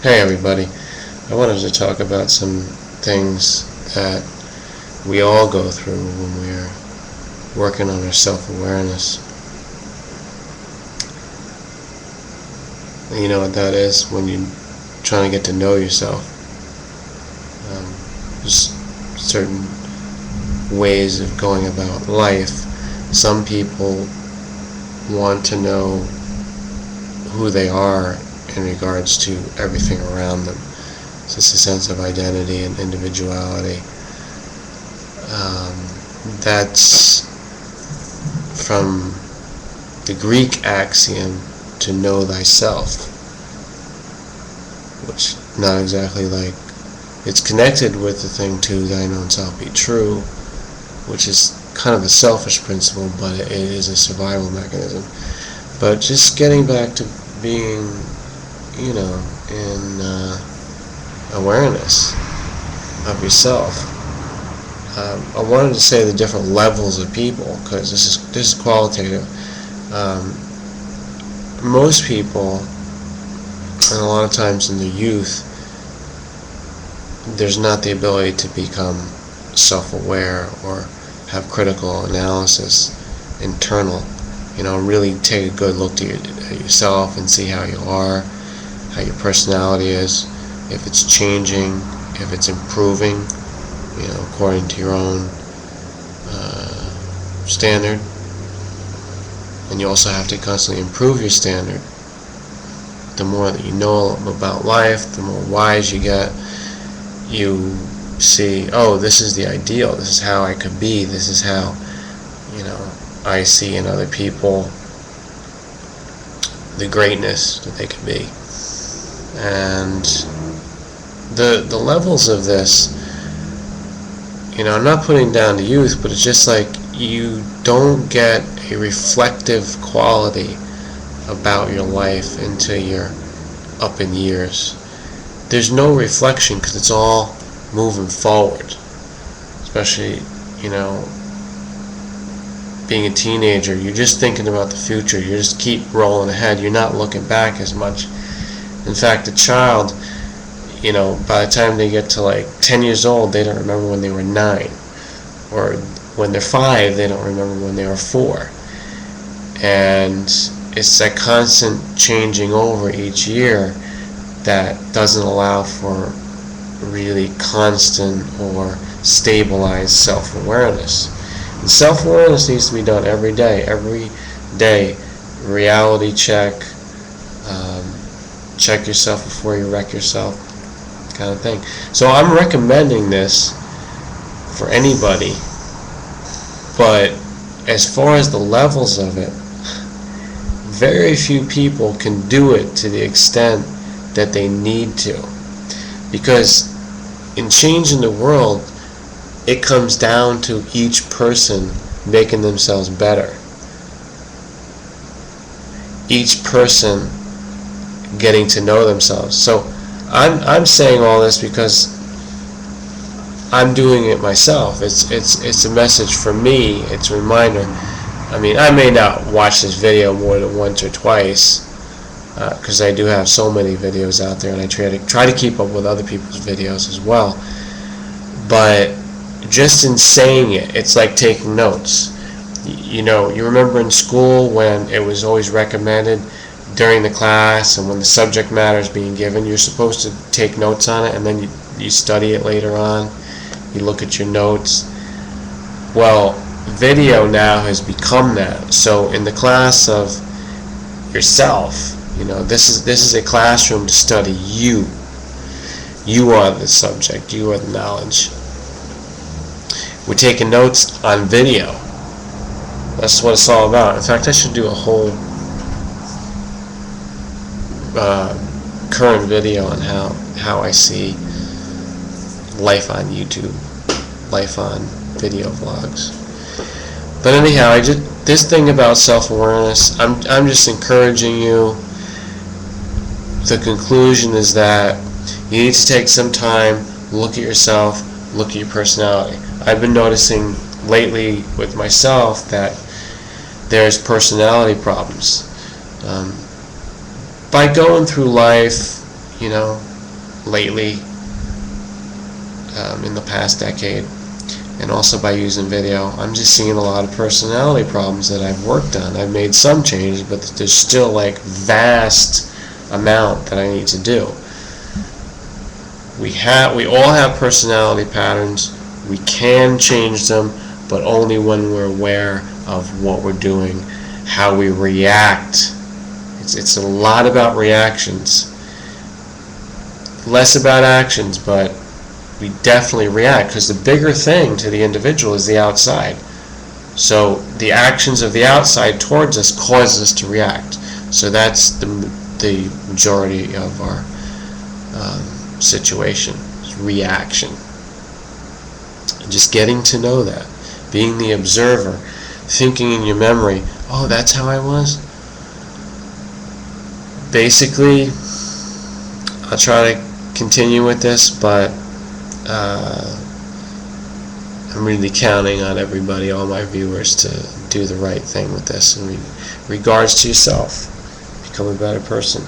Hey everybody, I wanted to talk about some things that we all go through when we're working on our self-awareness. And you know what that is? When you're trying to get to know yourself. There's certain ways of going about life. Some people want to know who they are in regards to everything around them. So it's a sense of identity and individuality. That's from the Greek axiom to know thyself, which not exactly like it's connected with the thing to thine own self be true, which is kind of a selfish principle, but it is a survival mechanism. But just getting back to being, in awareness of yourself. I wanted to say the different levels of people, because this is qualitative. Most people, and a lot of times in their youth, there's not the ability to become self-aware or have critical analysis, internal. Really take a good look at yourself and see how you are, how your personality is, if it's changing, if it's improving, according to your own standard. And you also have to constantly improve your standard. The more that you know about life, the more wise you get. You see, oh, this is the ideal, this is how I could be, this is how, I see in other people the greatness that they could be. And the levels of this, I'm not putting down the youth, but it's just like you don't get a reflective quality about your life until you're up in years. There's no reflection because it's all moving forward. Especially, being a teenager, you're just thinking about the future. You just keep rolling ahead. You're not looking back as much. In fact, a child, by the time they get to like 10 years old, they don't remember when they were 9. Or when they're 5, they don't remember when they were 4. And it's that constant changing over each year that doesn't allow for really constant or stabilized self-awareness. And self-awareness needs to be done every day. Every day, reality check, check yourself before you wreck yourself, kind of thing. So I'm recommending this for anybody, but as far as the levels of it, very few people can do it to the extent that they need to. Because in changing the world, it comes down to each person making themselves better. Each person getting to know themselves. So I'm saying all this because I'm doing it myself. It's a message for me. It's a reminder. I may not watch this video more than once or twice, because I do have so many videos out there, and I try to keep up with other people's videos as well. But just in saying it, it's like taking notes. You remember in school when it was always recommended during the class and when the subject matter is being given, you're supposed to take notes on it, and then you study it later on. You look at your notes. Well, video now has become that. So in the class of yourself, this is a classroom to study you. You are the subject. You are the knowledge. We're taking notes on video. That's what it's all about. In fact, I should do a whole current video on how I see life on YouTube, life on video vlogs. But anyhow, this thing about self-awareness, I'm just encouraging you. The conclusion is that you need to take some time, look at yourself, look at your personality. I've been noticing lately with myself that there's personality problems. By going through life, lately, in the past decade, and also by using video, I'm just seeing a lot of personality problems that I've worked on. I've made some changes, but there's still like vast amount that I need to do. We all have personality patterns. We can change them, but only when we're aware of what we're doing, how we react. It's a lot about reactions, less about actions, but we definitely react, because the bigger thing to the individual is the outside. So the actions of the outside towards us cause us to react. So that's the majority of our situation, is reaction. And just getting to know that, being the observer, thinking in your memory, oh, that's how I was. Basically, I'll try to continue with this, but I'm really counting on everybody, all my viewers, to do the right thing with this in regards to yourself. Become a better person.